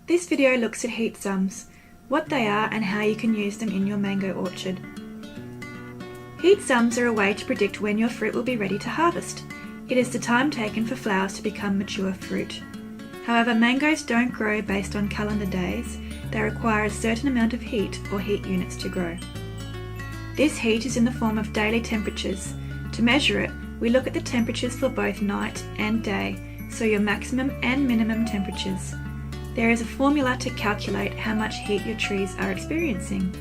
This video looks at heat sums, what they are and how you can use them in your mango orchard. Heat sums are a way to predict when your fruit will be ready to harvest. It is the time taken for flowers to become mature fruit. However, mangoes don't grow based on calendar days. They require a certain amount of heat or heat units to grow. This heat is in the form of daily temperatures. To measure it, we look at the temperatures for both night and day, so your maximum and minimum temperatures. There is a formula to calculate how much heat your trees are experiencing.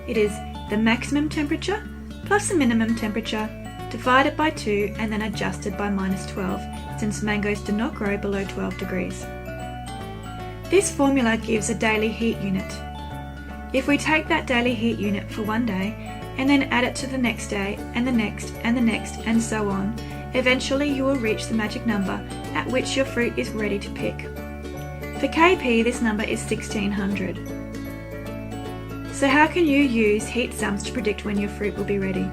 It is the maximum temperature plus the minimum temperature divided by 2 and then adjusted by -12, since mangoes do not grow below 12 degrees. This formula gives a daily heat unit. If we take that daily heat unit for one day and then add it to the next day and the next and the next and so on, eventually you will reach the magic number at which your fruit is ready to pick. For KP, this number is 1600. So how can you use heat sums to predict when your fruit will be ready?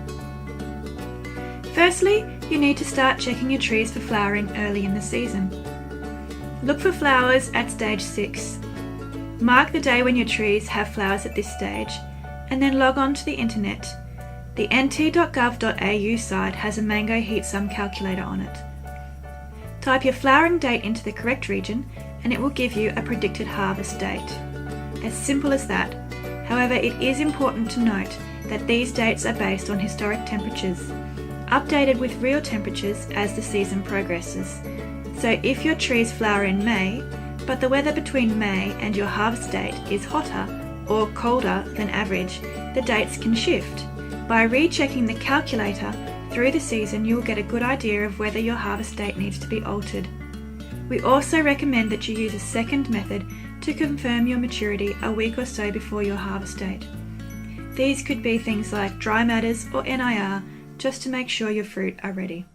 Firstly, you need to start checking your trees for flowering early in the season. Look for flowers at stage 6. Mark the day when your trees have flowers at this stage, and then log on to the internet. The nt.gov.au site has a mango heat sum calculator on it. Type your flowering date into the correct region and it will give you a predicted harvest date. As simple as that. However, it is important to note that these dates are based on historic temperatures, updated with real temperatures as the season progresses. So if your trees flower in May, but the weather between May and your harvest date is hotter or colder than average, the dates can shift. By rechecking the calculator through the season, you will get a good idea of whether your harvest date needs to be altered. We also recommend that you use a second method to confirm your maturity a week or so before your harvest date. These could be things like dry matters or NIR, just to make sure your fruit are ready.